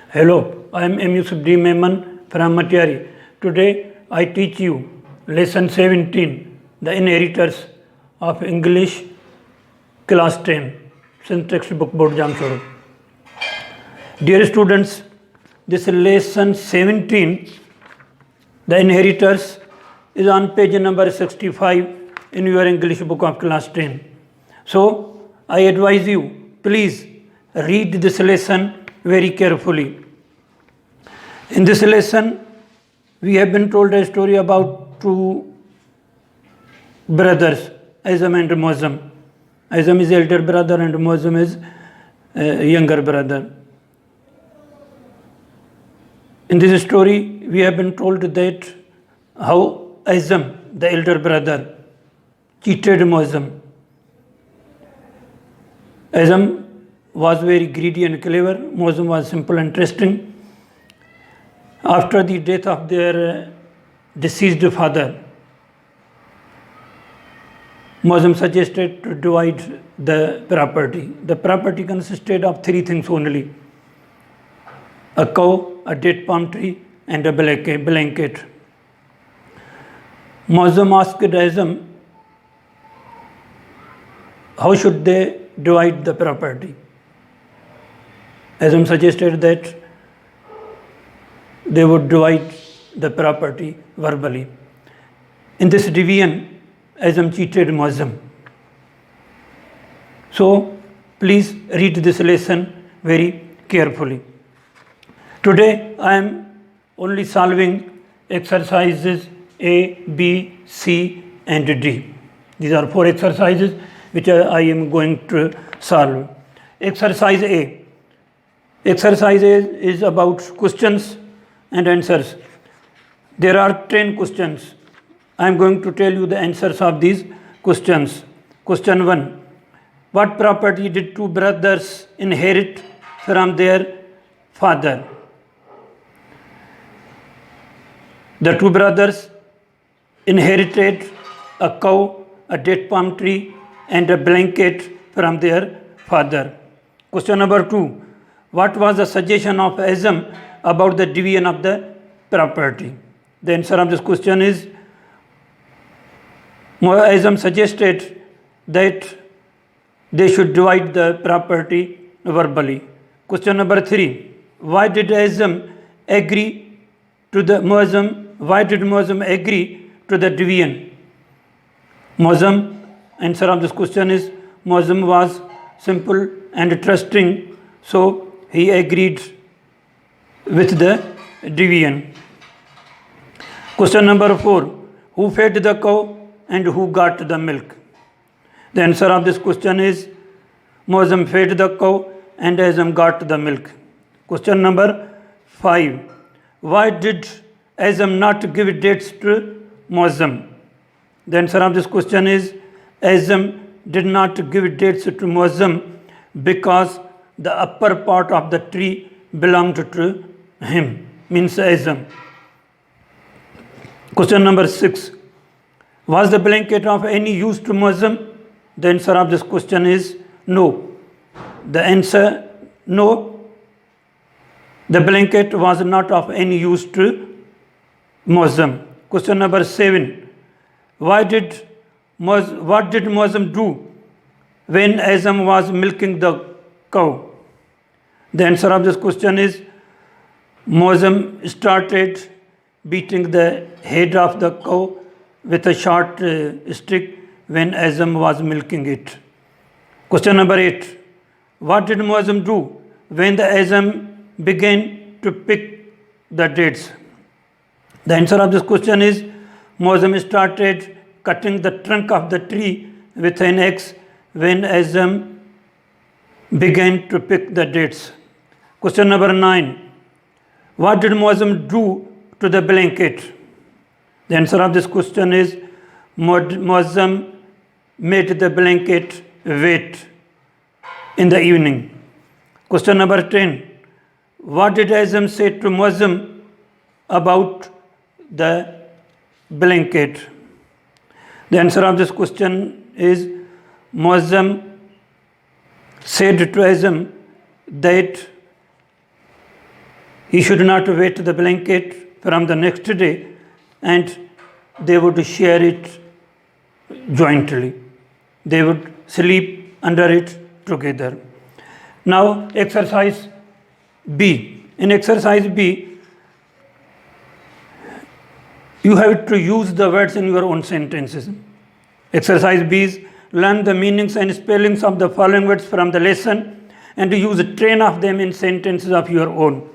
Hello, I am M. Yusuf D. Memon from Matiari. Today I teach you lesson 17, the inheritors of English class 10, syntax book board Jamshoro. Dear students, this lesson 17, the inheritors, is on page number 65 in your English book of class 10. So I advise you, please read this lesson very carefully. In this lesson, we have been told a story about two brothers, Azam and Mozam. Azam is elder brother and Mozam is younger brother. In this story, we have been told that how Azam, the elder brother, cheated Mozam. Azam was very greedy and clever. Mozam was simple and trusting. After the death of their deceased father, Mozam suggested to divide the property. The property consisted of three things only: a cow, a date palm tree, and a blanket. Mozam asked Azam, how should they divide the property? Azam suggested that they would divide the property verbally. In this division, Azam cheated Mozam. So, please read this lesson very carefully. Today, I am only solving exercises A, B, C, and D. These are four exercises which I am going to solve. Exercise A. Exercise A is about questions and answers. There are 10 questions. I am going to tell you the answers of these questions. Question 1. What property did two brothers inherit from their father? The two brothers inherited a cow, a date palm tree, and a blanket from their father. Question number 2. What was the suggestion of Azam about the division of the property? The answer of this question is Azam suggested that they should divide the property verbally. Question number 3. Why did Azam agree to the Mozam? Why did Mozam agree to the division? Mozam, answer of this question is Mozam was simple and trusting, so he agreed with the division. Question number 4. Who fed the cow and who got the milk? The answer of this question is Mozam fed the cow and Azam got the milk. Question number 5. Why did Azam not give dates to Mozam? The answer of this question is Azam did not give dates to Mozam because the upper part of the tree belonged to him, means Azam. Question number 6. Was the blanket of any use to Mozam? The answer of this question is no. The answer, no. The blanket was not of any use to Mozam. Question number 7. What did Mozam do when Azam was milking the cow? The answer of this question is Mozam started beating the head of the cow with a short stick when Azam was milking it. Question number 8. What did Mozam do when the Azam began to pick the dates? The answer of this question is Mozam started cutting the trunk of the tree with an axe when Azam began to pick the dates. Question number 9. What did Mozam do to the blanket? The answer of this question is Mozam made the blanket wet in the evening. Question number 10. What did Azam say to Mozam about the blanket? The answer of this question is Mozam said to Azam that He should not wet the blanket from the next day, and they would share it jointly. They would sleep under it together. Now, exercise B. In exercise B, you have to use the words in your own sentences. Exercise B is learn the meanings and spellings of the following words from the lesson and use 10 of them in sentences of your own.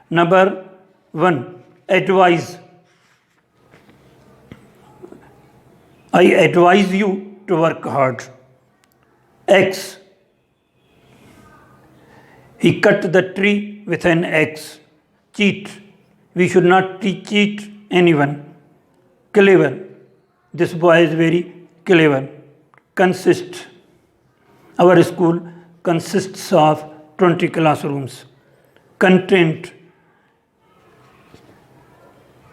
Number 1, advise. I advise you to work hard. X. He cut the tree with an axe. Cheat. We should not cheat anyone. Clever. This boy is very clever. Consist. Our school consists of 20 classrooms. Content.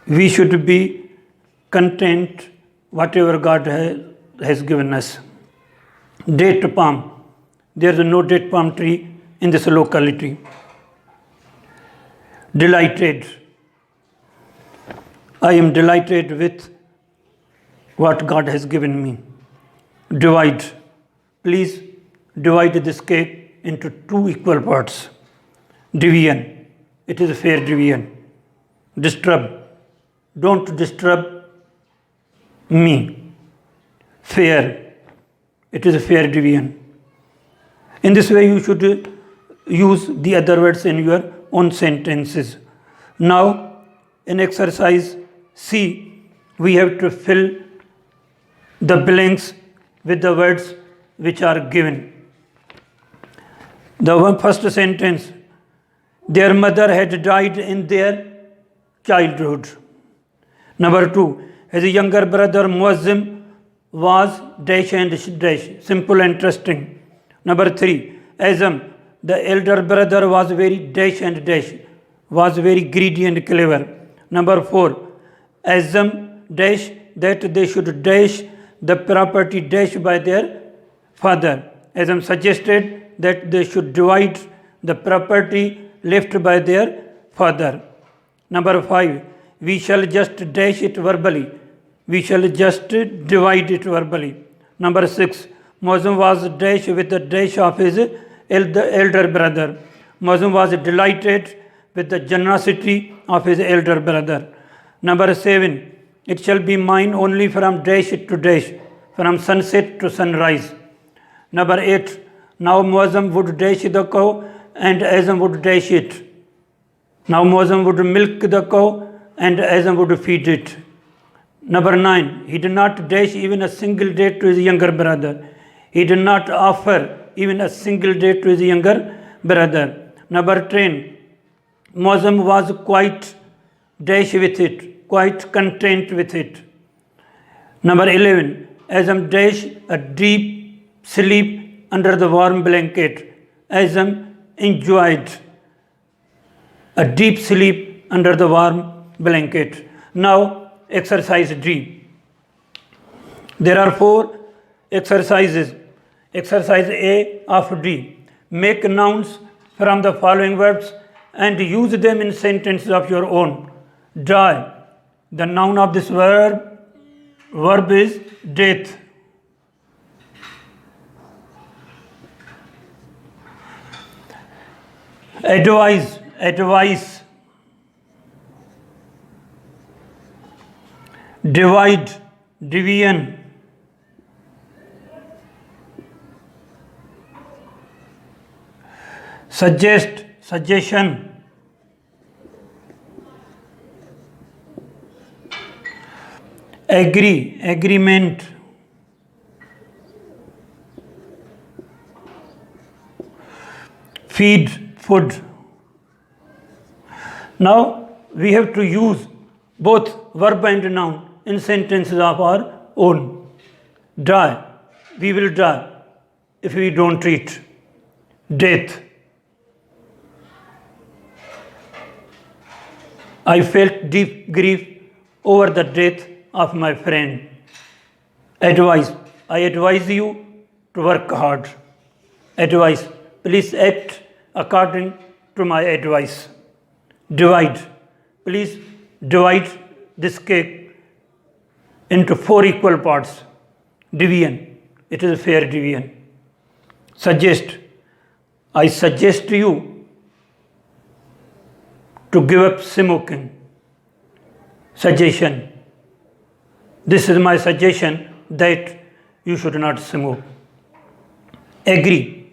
We should be content whatever God has given us. Date palm. There is no date palm tree in this locality. Delighted. I am delighted with what God has given me. Divide. Please divide this cake into 2 equal parts. Division. It is a fair division. Disturb. Don't disturb me. Fair. It is a fair division. In this way, you should use the other words in your own sentences. Now, in exercise C, we have to fill the blanks with the words which are given. The first sentence, their mother had died in their childhood. Number 2, his younger brother Muazzim was dash and dash, simple and trusting. Number 3, Azam, the elder brother was very dash and dash, was very greedy and clever. Number 4, Azam dash that they should dash the property dash by their father. Azam suggested that they should divide the property left by their father. Number 5, we shall just dash it verbally. We shall just divide it verbally. Number 6, Muazzam was dash with the dash of his elder brother. Muazzam was delighted with the generosity of his elder brother. Number 7, it shall be mine only from dash to dash, from sunset to sunrise. Number 8, now Muazzam would dash the cow and Azam would dash it. Now Muazzam would milk the cow and Azam would feed it. Number 9, he did not dash even a single day to his younger brother. He did not offer even a single day to his younger brother. Number 10, Muazzam was quite dash with it, quite content with it. Number 11, Azam dash a deep sleep under the warm blanket. Azam enjoyed a deep sleep under the warm blanket. Now, exercise D. There are 4 exercises. Exercise A of D. Make nouns from the following verbs and use them in sentences of your own. Die. The noun of this verb is death. Advise. Divide. Division. Suggest. Suggestion. Agree. Agreement. Feed. Food. Now we have to use both verb and noun in sentences of our own. Die. We will die if we don't treat. Death. I felt deep grief over the death of my friend. Advice. I advise you to work hard. Advice. Please act according to my advice. divide. Please divide this cake into 4 equal parts. Division. It is a fair division. Suggest. I suggest to you to give up smoking. Suggestion. This is my suggestion that you should not smoke. Agree.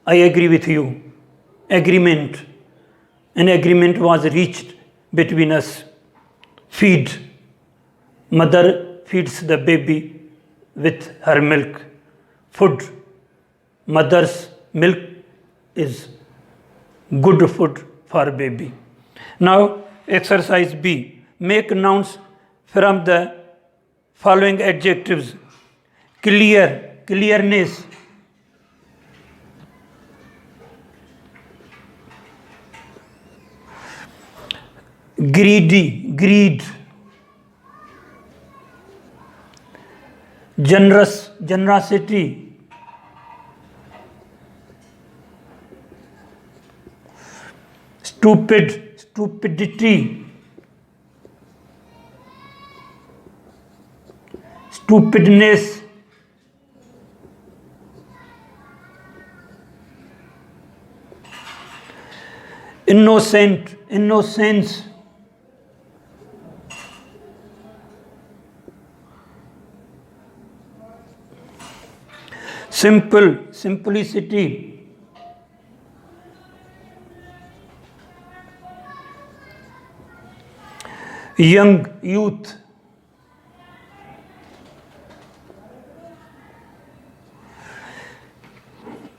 I agree with you. Agreement. An agreement was reached between us. Feed. Mother feeds the baby with her milk. Food. Mother's milk is good food for baby. Now, exercise B. Make nouns from the following adjectives. Clear, clearness. Greedy, greed. Generous, generosity. Stupid, stupidity. Stupidness. Innocent, innocence. Simple, simplicity. Young, youth.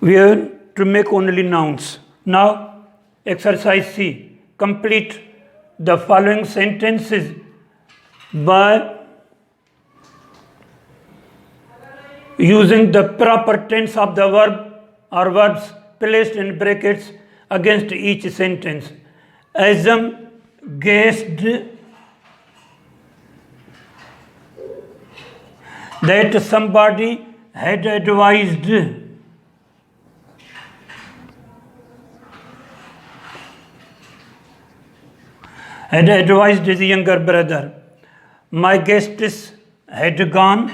We have to make only nouns. Now, exercise C. Complete the following sentences by using the proper tense of the verb or verbs placed in brackets against each sentence. Assume, guessed that somebody had advised. Had advised his younger brother. My guests had gone.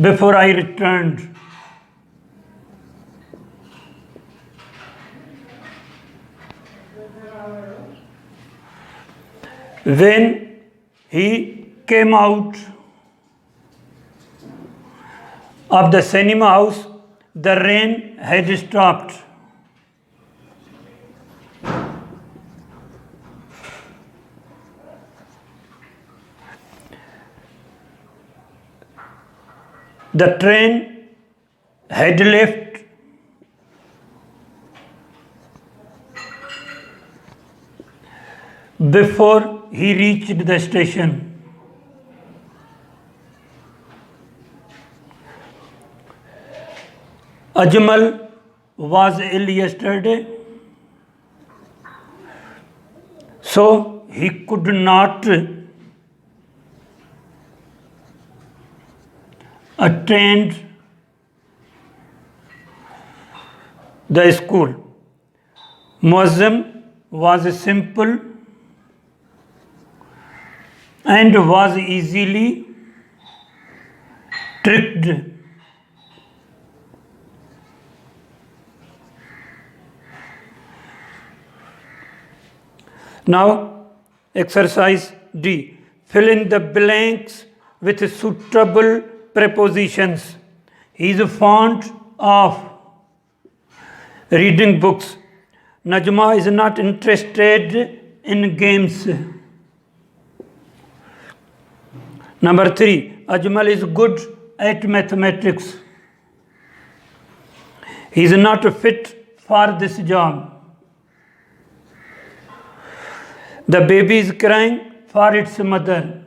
Before I returned. When he came out of the cinema house, the rain had stopped. The train had left. Before he reached the station. Ajmal was ill yesterday, so he could not attend the school. Muazzam was simple and was easily tricked. Now, exercise D. Fill in the blanks with suitable prepositions. He is fond of reading books. Najma is not interested in games. Number 3. Ajmal is good at mathematics. He is not fit for this job. The baby is crying for its mother.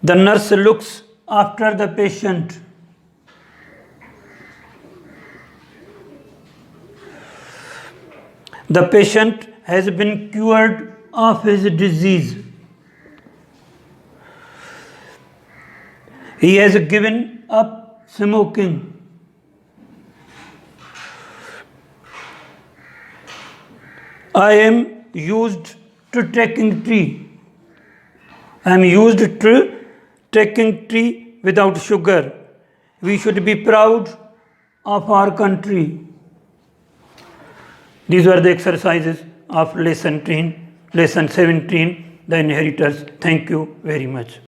The nurse looks after the patient. The patient has been cured of his disease. He has given up smoking. I am used to trekking tree. I am used to trekking tree without sugar. We should be proud of our country. These were the exercises of lesson 17, the inheritors. Thank you very much.